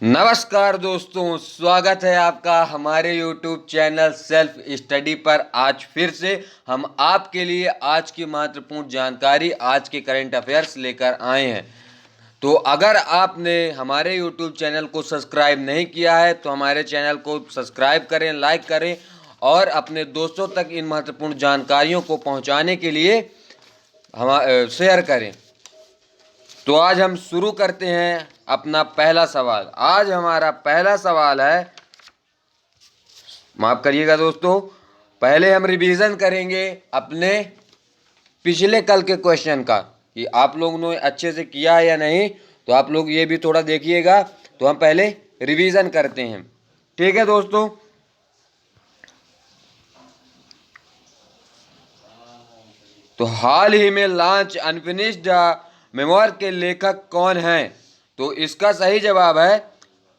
नमस्कार दोस्तों, स्वागत है आपका हमारे YouTube चैनल सेल्फ स्टडी पर। आज फिर से हम आपके लिए आज की महत्वपूर्ण जानकारी, आज के करंट अफेयर्स लेकर आए हैं। तो अगर आपने हमारे YouTube चैनल को सब्सक्राइब नहीं किया है तो हमारे चैनल को सब्सक्राइब करें, लाइक करें और अपने दोस्तों तक इन महत्वपूर्ण जानकारियों को पहुंचाने के लिए हम शेयर करें। तो आज हम शुरू करते हैं अपना पहला सवाल। आज हमारा पहला सवाल है, माफ करिएगा दोस्तों, पहले हम रिवीजन करेंगे अपने पिछले कल के क्वेश्चन का कि आप लोगों ने अच्छे से किया है या नहीं। तो आप लोग ये भी थोड़ा देखिएगा। तो हम पहले रिवीजन करते हैं, ठीक है दोस्तों। तो हाल ही में लॉन्च अनफिनिश्ड मेमोर के लेखक कौन हैं? तो इसका सही जवाब है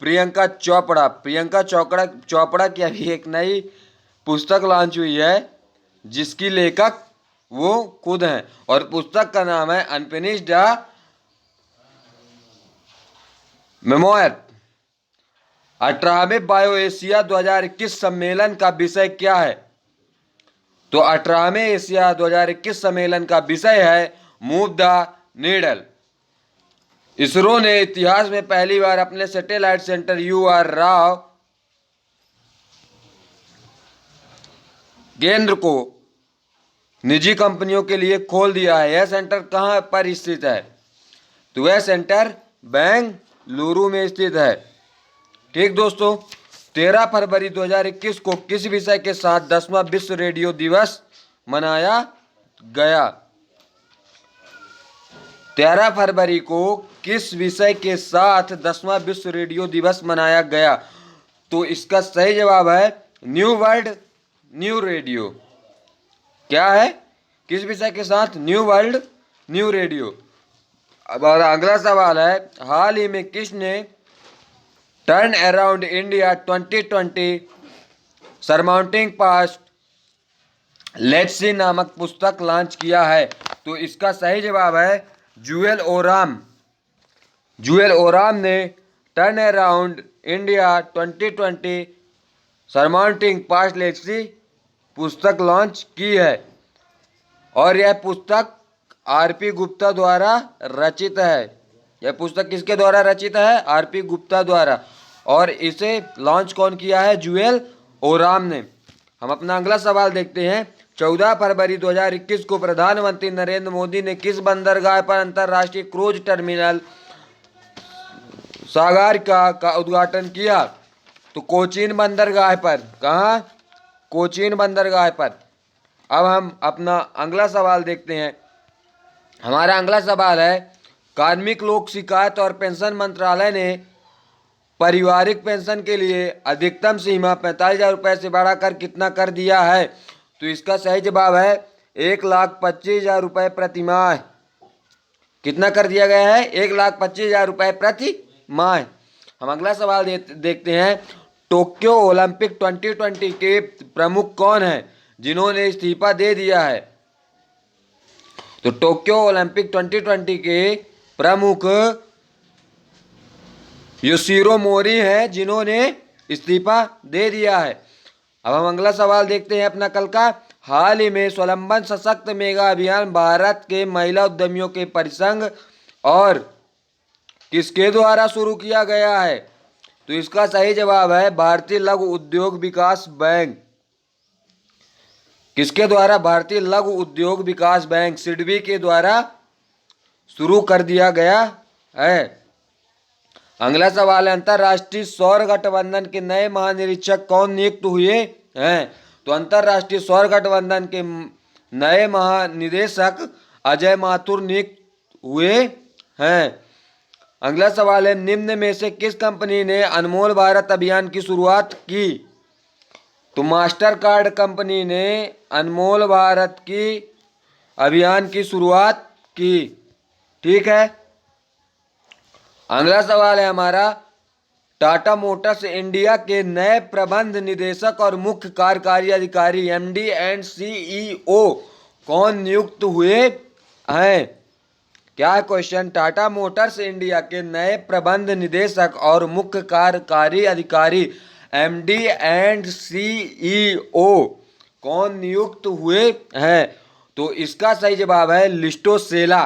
प्रियंका चोपड़ा। प्रियंका चोपड़ा की अभी एक नई पुस्तक लॉन्च हुई है जिसकी लेखक वो खुद हैं और पुस्तक का नाम है अनफिनिश्ड मेमोर। 18वें बायो एशिया 2021 सम्मेलन का विषय क्या है? तो 18वें एशिया 2021 सम्मेलन का विषय है मूव द नीडल। इसरो ने इतिहास में पहली बार अपने सैटेलाइट सेंटर UR राव केंद्र को निजी कंपनियों के लिए खोल दिया है। यह सेंटर कहां पर स्थित है? तो वह सेंटर बेंगलुरु में स्थित है। ठीक दोस्तों, 13 फरवरी 2021 को किस विषय के साथ 10वां विश्व रेडियो दिवस मनाया गया? 13 फरवरी को किस विषय के साथ 10वां विश्व रेडियो दिवस मनाया गया? तो इसका सही जवाब है न्यू वर्ल्ड न्यू रेडियो। क्या है? किस विषय के साथ? New world new radio. अब अगला सवाल है, हाल ही में किसने turn around India 2020 surmounting past let's see नामक पुस्तक लॉन्च किया है? तो इसका सही जवाब है जूएल ओराम। जूएल ओराम ने turn around India 2020 surmounting past let's see पुस्तक लॉन्च की है और यह पुस्तक RP गुप्ता द्वारा रचित है। यह पुस्तक किसके द्वारा रचित है? RP गुप्ता द्वारा। और इसे लॉन्च कौन किया है? जूएल ओराम ने। हम अपना अगला सवाल देखते हैं। 14 फरवरी 2021 को प्रधानमंत्री नरेंद्र मोदी ने किस बंदरगाह पर अंतर्राष्ट्रीय क्रूज टर्मिनल सागरिका का उद्घाटन किया? तो कोचीन बंदरगाह पर। कहाँ? कोचीन बंदरगाह पर। अब हम अपना अगला सवाल देखते हैं। हमारा अगला सवाल है, कार्मिक लोक शिकायत और पेंशन मंत्रालय ने पारिवारिक पेंशन के लिए अधिकतम सीमा 45,000 रुपये से बढ़ाकर कितना कर दिया है? तो इसका सही जवाब है 1,25,000 रुपये प्रति माह। कितना कर दिया गया है? 1,25,000 रुपये प्रति माह। हम अगला सवाल देखते हैं। टोक्यो ओलंपिक 2020 के प्रमुख कौन हैं जिन्होंने इस्तीफा दे दिया है? तो टोक्यो ओलंपिक 2020 के प्रमुख योशिरो मोरी हैं जिन्होंने इस्तीफा दे दिया है। अब हम अगला सवाल देखते हैं अपना कल का। हाल ही में स्वावलंबन सशक्त मेगा अभियान भारत के महिला उद्यमियों के परिसंघ और किसके द्वारा शुरू किया गया है? तो इसका सही जवाब है भारतीय लघु उद्योग विकास बैंक। किसके द्वारा? भारतीय लघु उद्योग विकास बैंक सिडबी के द्वारा शुरू कर दिया गया है। अगला सवाल है, अंतरराष्ट्रीय सौर गठबंधन के नए महानिरीक्षक कौन नियुक्त हुए हैं? तो अंतरराष्ट्रीय सौर गठबंधन के नए महानिदेशक अजय माथुर नियुक्त हुए हैं। अगला सवाल है, निम्न में से किस कंपनी ने अनमोल भारत अभियान की शुरुआत की? तो मास्टर कार्ड कंपनी ने अनमोल भारत की अभियान की शुरुआत की। ठीक है। अगला सवाल है हमारा, टाटा मोटर्स इंडिया के नए प्रबंध निदेशक और मुख्य कार्यकारी अधिकारी MD एंड CEO कौन नियुक्त हुए हैं? क्या है क्वेश्चन? टाटा मोटर्स इंडिया के नए प्रबंध निदेशक और मुख्य कार्यकारी अधिकारी एमडी एंड सीईओ कौन नियुक्त हुए हैं? तो इसका सही जवाब है लिस्टोसेला,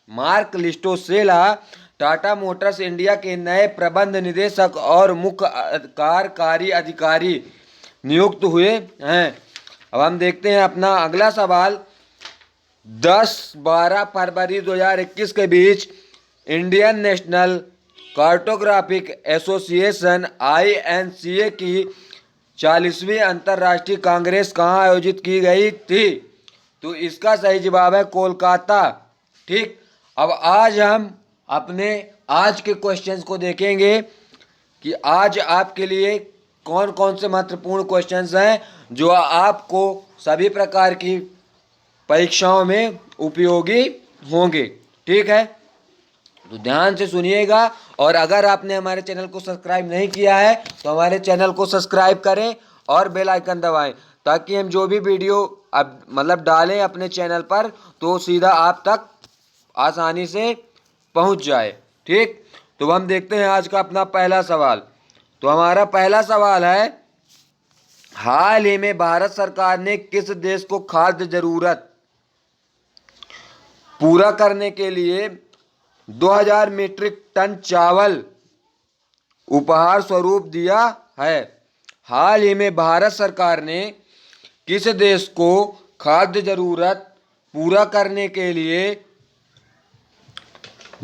मार्क लिस्टोसेला टाटा मोटर्स इंडिया के नए प्रबंध निदेशक और मुख्य कार्यकारी अधिकारी नियुक्त हुए हैं। अब हम देखते हैं अपना अगला सवाल। 10-12 फरवरी 2021 के बीच Indian national cartographic association INCA की 40वीं अंतर्राष्ट्रीय कांग्रेस कहाँ आयोजित की गई थी? तो इसका सही जवाब है कोलकाता। ठीक, अब आज हम अपने आज के क्वेश्चंस को देखेंगे कि आज आपके लिए कौन कौन से महत्वपूर्ण क्वेश्चंस हैं जो आपको सभी प्रकार की परीक्षाओं में उपयोगी होंगे। ठीक है, तो ध्यान से सुनिएगा, और अगर आपने हमारे चैनल को सब्सक्राइब नहीं किया है तो हमारे चैनल को सब्सक्राइब करें और बेल आइकन दबाएं, ताकि हम जो भी वीडियो अब डालें अपने चैनल पर तो सीधा आप तक आसानी से पहुंच जाए। ठीक, तो हम देखते हैं आज का अपना पहला सवाल। तो हमारा पहला सवाल है, हाल ही में भारत सरकार ने किस देश को खाद्य जरूरत पूरा करने के लिए 2000 मीट्रिक टन चावल उपहार स्वरूप दिया है? हाल ही में भारत सरकार ने किस देश को खाद्य जरूरत पूरा करने के लिए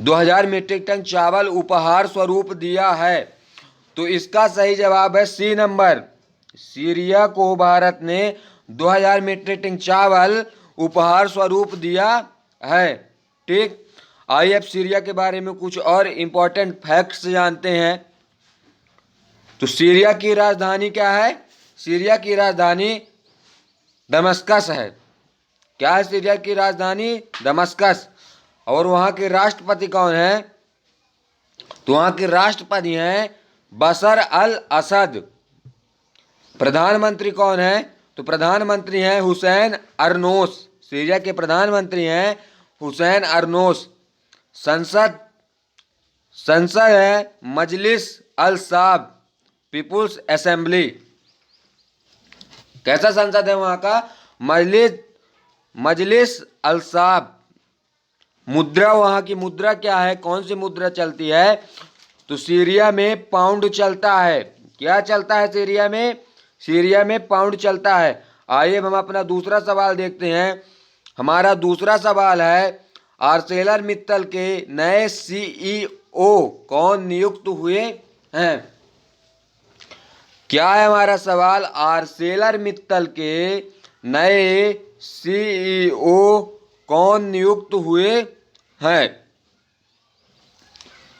2000 मीट्रिक टन चावल उपहार स्वरूप दिया है? तो इसका सही जवाब है सी नंबर, सीरिया को भारत ने 2000 मीट्रिक टन चावल उपहार स्वरूप दिया है। ठीक, आइए अब सीरिया के बारे में कुछ और इंपॉर्टेंट फैक्ट्स जानते हैं। तो सीरिया की राजधानी क्या है? सीरिया की राजधानी दमस्कस है। क्या है सीरिया की राजधानी? दमस्कस। और वहां के राष्ट्रपति कौन है? तो वहां के राष्ट्रपति हैं बशर अल असद। प्रधानमंत्री कौन है? तो प्रधानमंत्री हैं हुसैन अरनोस। सीरिया के प्रधानमंत्री हैं हुसैन अरनोस। संसद है मजलिस अल शाब, पीपुल्स असेंबली। कैसा संसद है वहां का? मजलिस अल शाब। मुद्रा, वहां की मुद्रा क्या है? कौन सी मुद्रा चलती है? तो सीरिया में पाउंड चलता है। क्या चलता है सीरिया में? सीरिया में पाउंड चलता है। आइए हम अपना दूसरा सवाल देखते हैं। हमारा दूसरा सवाल है, आर्सेलर मित्तल के नए सीईओ कौन नियुक्त हुए हैं? क्या है हमारा सवाल? आर्सेलर मित्तल के नए सीईओ कौन नियुक्त हुए हैं?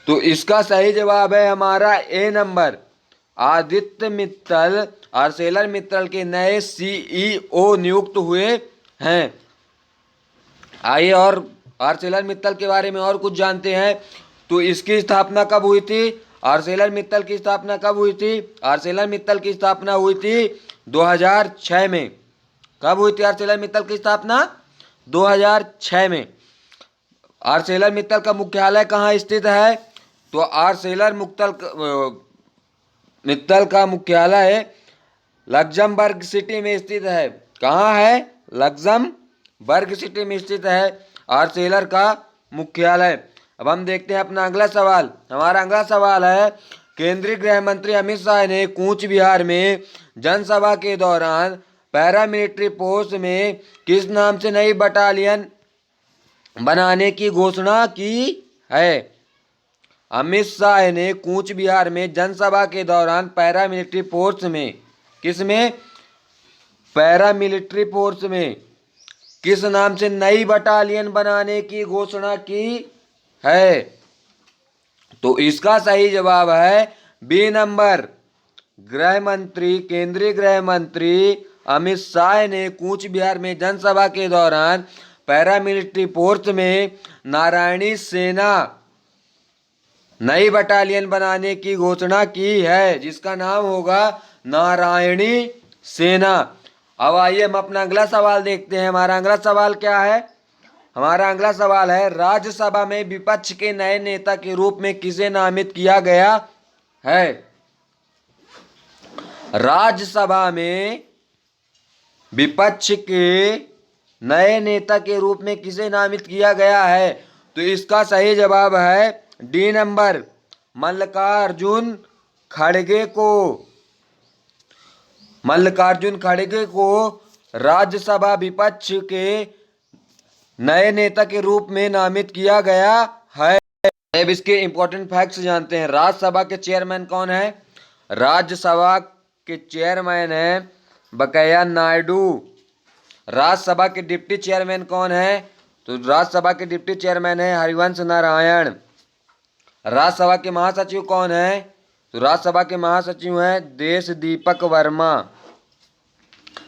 तो इसका सही जवाब है हमारा ए नंबर, आदित्य मित्तल आर्सेलर मित्तल के नए सीईओ नियुक्त हुए हैं। आइए और आर्सेलर मित्तल के बारे में और कुछ जानते हैं। तो इसकी स्थापना कब हुई थी? आर्सेलर मित्तल की स्थापना कब हुई थी? आर्सेलर मित्तल की स्थापना हुई थी 2006 में। कब हुई थी आर्सेलर मित्तल की स्थापना? 2006 में। आर्सेलर मित्तल का मुख्यालय कहाँ स्थित है? तो आर्सेलर मित्तल का मुख्यालय लग्जमबर्ग सिटी में स्थित है। कहाँ है? लग्जमबर्ग सिटी में स्थित है आर्सेलर का मुख्यालय। अब हम देखते हैं अपना अगला सवाल। हमारा अगला सवाल है, केंद्रीय गृह मंत्री अमित शाह ने कूच बिहार में जनसभा के दौरान पैरामिलिट्री फोर्स में किस नाम से नई बटालियन बनाने की घोषणा की है? अमित शाह ने कूच बिहार में जनसभा के दौरान पैरामिलिट्री फोर्स में, किस में? पैरामिलिट्री फोर्स में किस नाम से नई बटालियन बनाने की घोषणा की है? तो इसका सही जवाब है बी नंबर, गृह मंत्री, केंद्रीय गृह मंत्री अमित शाह ने कूच बिहार में जनसभा के दौरान पैरामिलिट्री फोर्स में नारायणी सेना नई बटालियन बनाने की घोषणा की है, जिसका नाम होगा नारायणी सेना। अब आइए हम अपना अगला सवाल देखते हैं। हमारा अगला सवाल क्या है? हमारा अगला सवाल है, राज्यसभा में विपक्ष के नए नेता के रूप में किसे नामित किया गया है? राज्यसभा में विपक्ष के नए नेता के रूप में किसे नामित किया गया है? तो इसका सही जवाब है डी नंबर, मल्लिकार्जुन खड़गे को। मल्लिकार्जुन खड़गे को राज्यसभा विपक्ष के नए नेता के रूप में नामित किया गया है। अब इसके इंपॉर्टेंट फैक्ट्स जानते हैं। राज्यसभा के चेयरमैन कौन है? राज्यसभा के चेयरमैन है वेंकैया नायडू। राज्यसभा के डिप्टी चेयरमैन कौन है? तो राज्यसभा के डिप्टी चेयरमैन है हरिवंश नारायण। राज्यसभा के महासचिव कौन है? तो राज्यसभा के महासचिव हैं देशदीपक वर्मा।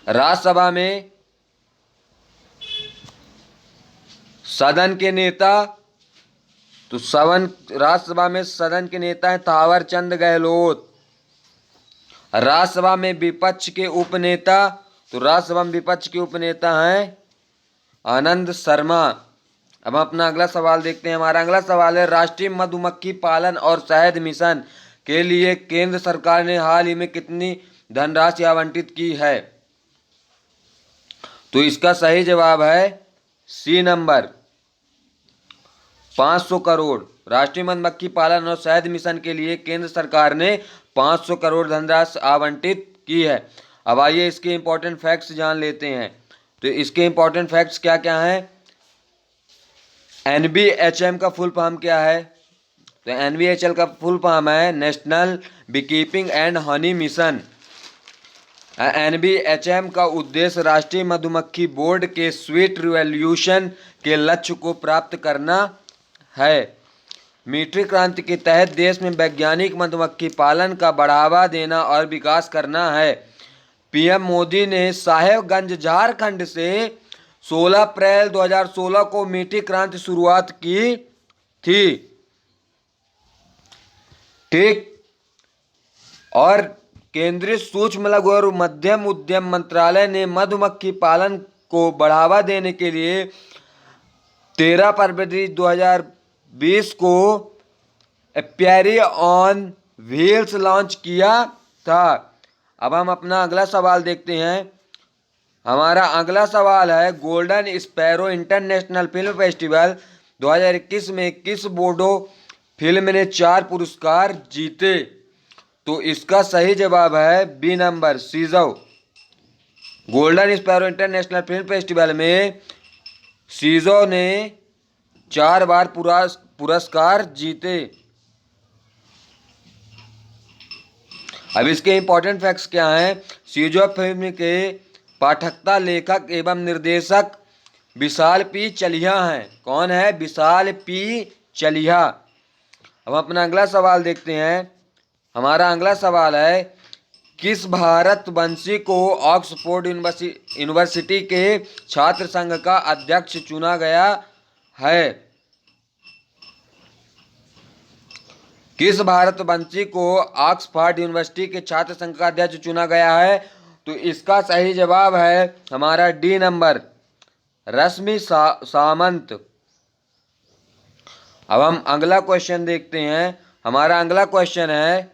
राज्यसभा में सदन के नेता, तो राज्यसभा में सदन के नेता हैं थावर चंद गहलोत। राज्यसभा में विपक्ष के उपनेता, तो राज्यसभा में विपक्ष के उपनेता हैं आनंद शर्मा। अब हम अपना अगला सवाल देखते हैं। हमारा अगला सवाल है, राष्ट्रीय मधुमक्खी पालन और शहद मिशन के लिए केंद्र सरकार ने हाल ही में कितनी धनराशि आवंटित की है? तो इसका सही जवाब है सी नंबर, 500 करोड़। राष्ट्रीय मधुमक्खी पालन और शहद मिशन के लिए केंद्र सरकार ने 500 करोड़ धनराशि आवंटित की है। अब आइए इसके इंपॉर्टेंट फैक्ट्स जान लेते हैं। तो इसके इंपॉर्टेंट फैक्ट्स क्या क्या हैं? NBHM का फुल फॉर्म क्या है? तो NBHL का फुल फॉर्म है national beekeeping and honey mission. NBHM का उद्देश्य राष्ट्रीय मधुमक्खी बोर्ड के स्वीट रिवॉल्यूशन के लक्ष्य को प्राप्त करना है। मीठी क्रांति के तहत देश में वैज्ञानिक मधुमक्खी पालन का बढ़ावा देना और विकास करना है। पीएम मोदी ने साहेबगंज झारखंड से 16 अप्रैल 2016 को मीठी क्रांति शुरुआत की थी। ठीक। और केंद्रीय सूक्ष्म लघु और मध्यम उद्यम मंत्रालय ने मधुमक्खी पालन को बढ़ावा देने के लिए 13 फरवरी 2020 को एपियरी ऑन व्हील्स लॉन्च किया था। अब हम अपना अगला सवाल देखते हैं। हमारा अगला सवाल है, golden sparrow international film festival 2021 में किस बोडो फिल्म ने 4 पुरस्कार जीते? तो इसका सही जवाब है बी नंबर, सीजो। Golden sparrow international film festival में सीजो ने 4 बार पुरस्कार जीते। अब इसके इंपॉर्टेंट फैक्ट्स क्या हैं? सीजो फिल्म के पाठकता, लेखक एवं निर्देशक विशाल पी चलिहा हैं। कौन है? विशाल पी चलिहा। अब अपना अगला सवाल देखते हैं। हमारा अगला सवाल है, किस भारतवंशी को ऑक्सफोर्ड यूनिवर्सिटी के छात्र संघ का अध्यक्ष चुना गया है? किस भारतवंशी को ऑक्सफोर्ड यूनिवर्सिटी के छात्र संघ का अध्यक्ष चुना गया है? तो इसका सही जवाब है हमारा डी नंबर, रश्मि सामंत। अब हम अगला क्वेश्चन देखते हैं। हमारा अगला क्वेश्चन है,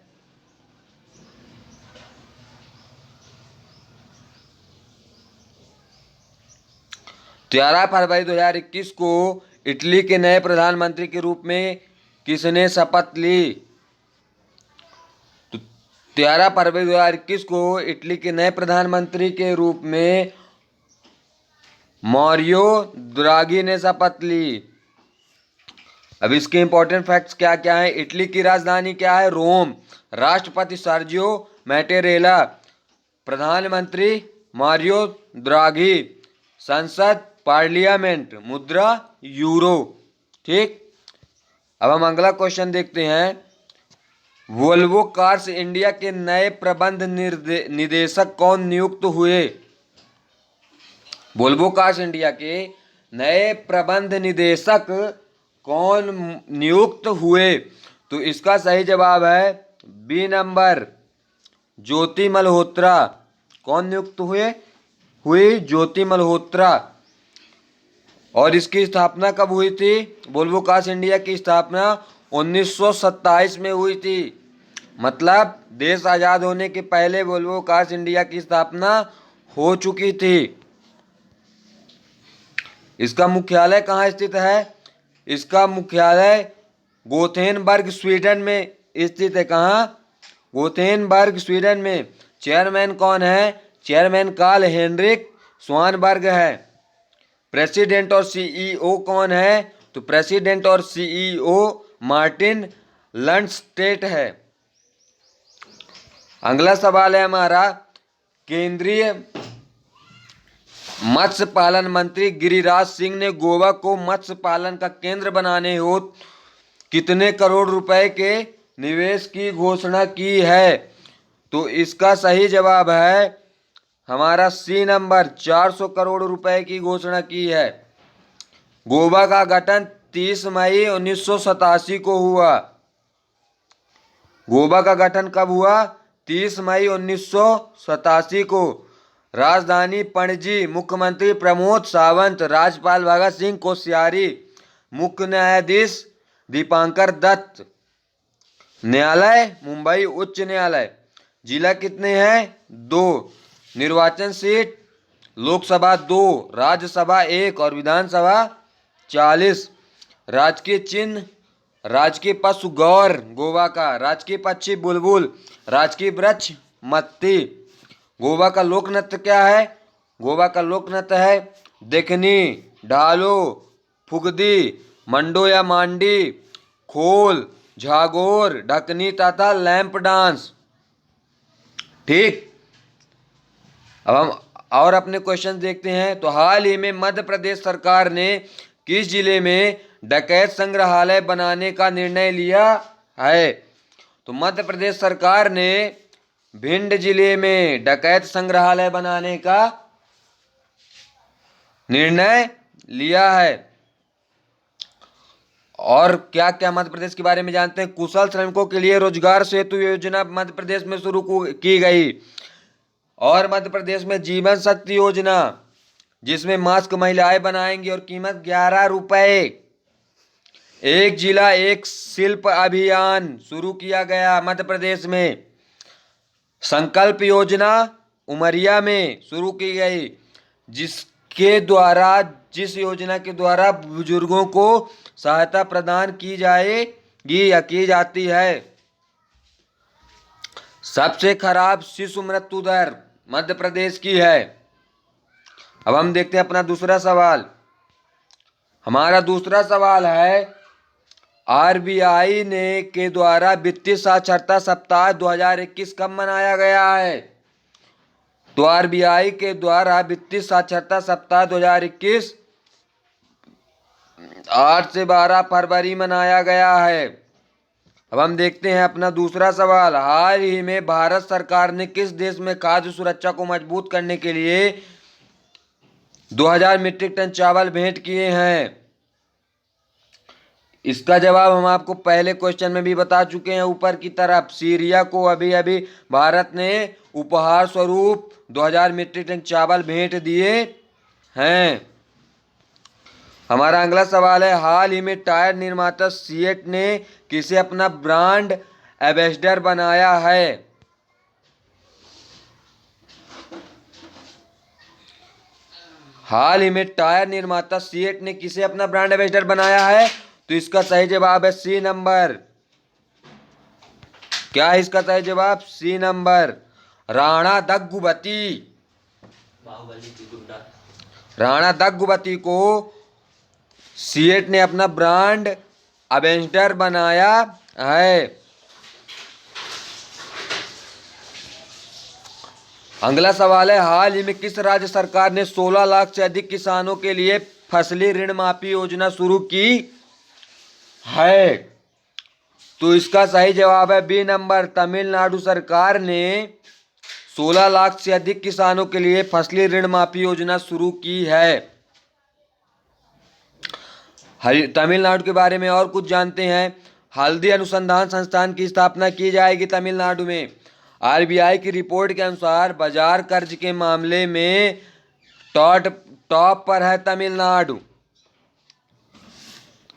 13 फरवरी 2021 को इटली के नए प्रधानमंत्री के रूप में किसने शपथ ली? तो 13 फरवरी 2021 को इटली के नए प्रधानमंत्री के रूप में मारियो द्राघी ने शपथ ली। अब इसके इंपॉर्टेंट फैक्ट्स क्या क्या है? इटली की राजधानी क्या है? रोम। राष्ट्रपति सर्जियो मैटेरेला। प्रधानमंत्री मारियो द्राघी। संसद पार्लियामेंट। मुद्रा यूरो। ठीक। अब हम अगला क्वेश्चन देखते हैं। वोल्वो कार्स इंडिया के नए प्रबंध निदेशक कौन नियुक्त हुए? वोल्वो कार्स इंडिया के नए प्रबंध निदेशक कौन नियुक्त हुए? तो इसका सही जवाब है बी नंबर, ज्योति मल्होत्रा। कौन नियुक्त हुई? ज्योति मल्होत्रा। और इसकी स्थापना कब हुई थी? वोल्वो कार्स इंडिया की स्थापना 1927 में हुई थी। मतलब देश आज़ाद होने के पहले वोल्वो कार्स इंडिया की स्थापना हो चुकी थी। इसका मुख्यालय कहाँ स्थित है? इसका मुख्यालय गोथेनबर्ग स्वीडन में स्थित है। कहाँ? गोथेनबर्ग स्वीडन में। चेयरमैन कौन है? चेयरमैन कार्ल हेनरिक स्वानबर्ग है। प्रेसिडेंट और सीईओ कौन है? तो प्रेसिडेंट और सीईओ मार्टिन लंडस्टेट है। अगला सवाल है हमारा, केंद्रीय मत्स्य पालन मंत्री गिरिराज सिंह ने गोवा को मत्स्य पालन का केंद्र बनाने हेतु कितने करोड़ रुपए के निवेश की घोषणा की है? तो इसका सही जवाब है हमारा सी नंबर, 400 करोड़ रुपए की घोषणा की है। गोवा का गठन 30 मई 1987 को हुआ। गोवा का गठन कब हुआ? 30 मई 1987 को। राजधानी पणजी। मुख्यमंत्री प्रमोद सावंत। राज्यपाल भगत सिंह कोश्यारी। मुख्य न्यायाधीश दीपांकर दत्त। न्यायालय मुंबई उच्च न्यायालय। जिला कितने हैं? 2। निर्वाचन सीट लोकसभा 2, राज्यसभा 1 और विधानसभा 40। राजकीय चिन्ह, राजकीय पशु गौर गोवा का। राजकीय पक्षी बुलबुल। राजकीय वृक्ष मत्ती। गोवा का लोक नृत्य क्या है? गोवा का लोक नृत्य है देखनी, ढालो, फुगदी, मंडो या मांडी, खोल, झागोर, ढकनी तथा लैंप डांस। ठीक। अब हम और अपने क्वेश्चन देखते हैं। तो हाल ही में मध्य प्रदेश सरकार ने किस जिले में डकैत संग्रहालय बनाने का निर्णय लिया है? तो मध्य प्रदेश सरकार ने भिंड जिले में डकैत संग्रहालय बनाने का निर्णय लिया है। और क्या क्या मध्य प्रदेश के बारे में जानते हैं? कुशल श्रमिकों के लिए रोजगार सेतु योजना मध्य प्रदेश में शुरू की गई। और मध्य प्रदेश में जीवन शक्ति योजना, जिसमें मास्क महिलाएं बनाएंगी और कीमत 11 रुपए। एक जिला एक शिल्प अभियान शुरू किया गया मध्य प्रदेश में। संकल्प योजना उमरिया में शुरू की गई, जिस योजना के द्वारा बुजुर्गों को सहायता प्रदान की जाएगी या की जाती है। सबसे खराब शिशु मृत्यु दर मध्य प्रदेश की है। अब हम देखते हैं अपना दूसरा सवाल। हमारा दूसरा सवाल है, आरबीआई ने के द्वारा वित्तीय साक्षरता सप्ताह 2021 कब मनाया गया है? तो आरबीआई के द्वारा वित्तीय साक्षरता सप्ताह 2021 8 से 12 फरवरी मनाया गया है। अब हम देखते हैं अपना दूसरा सवाल। हाल ही में भारत सरकार ने किस देश में खाद्य सुरक्षा को मजबूत करने के लिए 2000 मीट्रिक टन चावल भेंट किए हैं? इसका जवाब हम आपको पहले क्वेश्चन में भी बता चुके हैं ऊपर की तरफ। सीरिया को अभी अभी भारत ने उपहार स्वरूप 2000 मीट्रिक टन चावल भेंट दिए हैं। हमारा अगला सवाल है, हाल ही में टायर निर्माता सीएट ने किसे अपना ब्रांड एम्बेसडर बनाया है? हाल ही में टायर निर्माता सीएट ने किसे अपना ब्रांड एम्बेसडर बनाया है? तो इसका सही जवाब है सी नंबर। क्या है इसका सही जवाब? C number, Rana Daggubati. राणा दग्गुबती को सीएट ने अपना ब्रांड एम्बेसडर बनाया है। अगला सवाल है, हाल ही में किस राज्य सरकार ने 16 लाख से अधिक किसानों के लिए फसली ऋण माफी योजना शुरू की है? तो इसका सही जवाब है बी नंबर, तमिलनाडु सरकार ने 16 लाख से अधिक किसानों के लिए फसली ऋण माफी योजना शुरू की है। तमिलनाडु के बारे में और कुछ जानते हैं। हल्दी अनुसंधान संस्थान की स्थापना की जाएगी तमिलनाडु में। आरबीआई की रिपोर्ट के अनुसार बाजार कर्ज के मामले में टॉप पर है तमिलनाडु।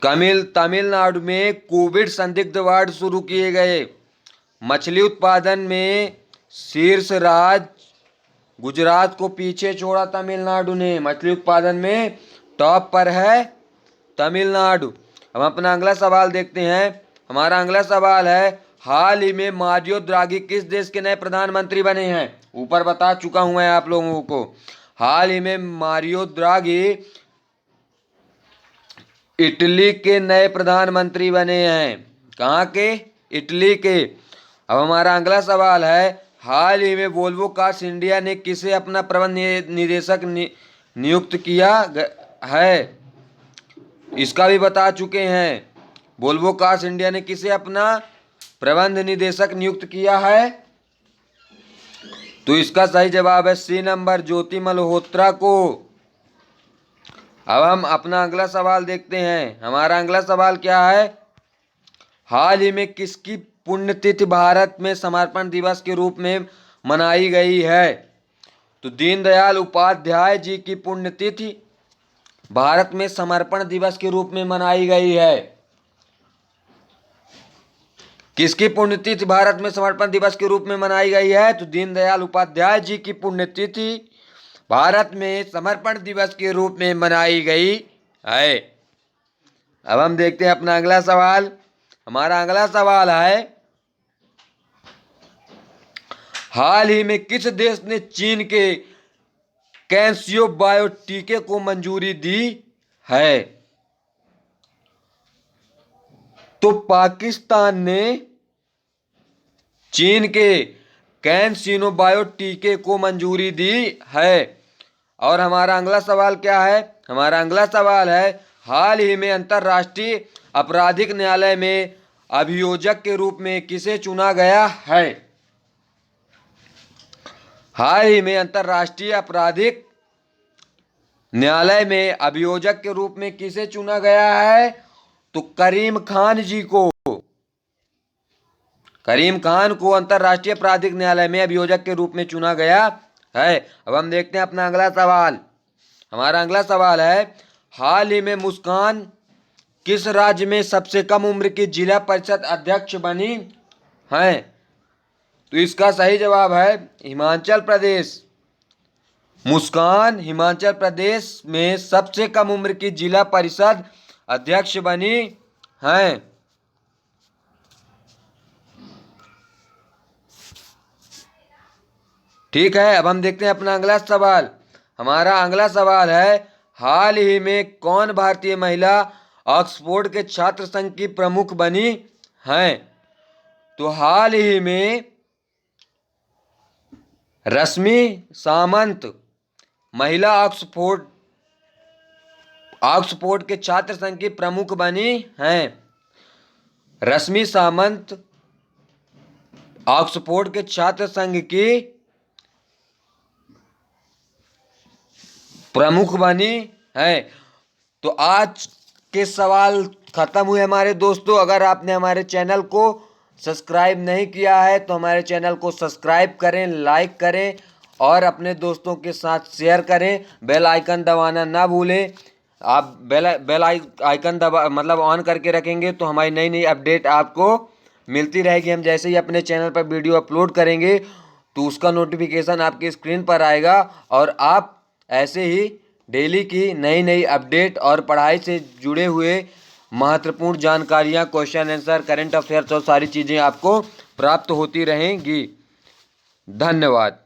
तमिलनाडु में कोविड संदिग्ध वार्ड शुरू किए गए। मछली उत्पादन में शीर्ष राज्य गुजरात को पीछे छोड़ा तमिलनाडु ने। मछली उत्पादन में टॉप पर है तमिलनाडु। हम अपना अगला सवाल देखते हैं। हमारा अगला सवाल है, हाल ही में मारियो द्राघी किस देश के नए प्रधानमंत्री बने हैं? ऊपर बता चुका हूं मैं आप लोगों को। हाल ही में मारियो द्राघी इटली के नए प्रधानमंत्री बने हैं। कहाँ के? इटली के। अब हमारा अगला सवाल है, हाल ही में वोल्वो कार्स इंडिया ने किसे अपना प्रबंध निदेशक नियुक्त किया है? इसका भी बता चुके हैं। वोल्वो कार्स इंडिया ने किसे अपना प्रबंध निदेशक नियुक्त किया है? तो इसका सही जवाब है सी नंबर, ज्योति मल्होत्रा को। अब हम अपना अगला सवाल देखते हैं। हमारा अगला सवाल क्या है, हाल ही में किसकी पुण्यतिथि भारत में समर्पण दिवस के रूप में मनाई गई है? तो दीनदयाल उपाध्याय जी की पुण्यतिथि भारत में समर्पण दिवस के रूप में मनाई गई है। किसकी पुण्यतिथि भारत में समर्पण दिवस के रूप में मनाई गई है? तो दीनदयाल उपाध्याय जी की पुण्यतिथि भारत में समर्पण दिवस के रूप में मनाई गई है। अब हम देखते हैं अपना अगला सवाल। हमारा अगला सवाल है, हाल ही में किस देश ने चीन के कैंसियो बायो टीके को मंजूरी दी है? तो पाकिस्तान ने चीन के कैंसिनो बायो टीके को मंजूरी दी है। और हमारा अगला सवाल क्या है? हमारा अगला सवाल है, हाल ही में अंतर्राष्ट्रीय आपराधिक न्यायालय में अभियोजक के रूप में किसे चुना गया है? हाल ही में अंतर्राष्ट्रीय आपराधिक न्यायालय में अभियोजक के रूप में किसे चुना गया है? तो करीम खान जी को। करीम खान को अंतर्राष्ट्रीय आपराधिक न्यायालय में अभियोजक के रूप में चुना गया है। अब हम देखते हैं अपना अगला सवाल। हमारा अगला सवाल है, हाल ही में मुस्कान किस राज्य में सबसे कम उम्र की जिला परिषद अध्यक्ष बनी है? तो इसका सही जवाब है हिमाचल प्रदेश। मुस्कान हिमाचल प्रदेश में सबसे कम उम्र की जिला परिषद अध्यक्ष बनी हैं। ठीक है, अब हम देखते हैं अपना अगला सवाल। हमारा अगला सवाल है, हाल ही में कौन भारतीय महिला ऑक्सफोर्ड के छात्र संघ की प्रमुख बनी हैं? तो हाल ही में रश्मि सामंत महिला ऑक्सफोर्ड के छात्र संघ की प्रमुख बनी हैं। रश्मि सामंत ऑक्सफोर्ड के छात्र संघ की प्रमुख बनी है। तो आज के सवाल खत्म हुए हमारे दोस्तों। अगर आपने हमारे चैनल को सब्सक्राइब नहीं किया है तो हमारे चैनल को सब्सक्राइब करें, लाइक करें और अपने दोस्तों के साथ शेयर करें। बेल आइकन दबाना ना भूलें। आप बेल आइकन दबा ऑन करके रखेंगे तो हमारी नई नई अपडेट आपको मिलती रहेगी। हम जैसे ही अपने चैनल पर वीडियो अपलोड करेंगे तो उसका नोटिफिकेशन आपकी स्क्रीन पर आएगा और आप ऐसे ही डेली की नई नई अपडेट और पढ़ाई से जुड़े हुए महत्वपूर्ण जानकारियाँ, क्वेश्चन आंसर, करंट अफेयर्स और सारी चीज़ें आपको प्राप्त होती रहेंगी। धन्यवाद।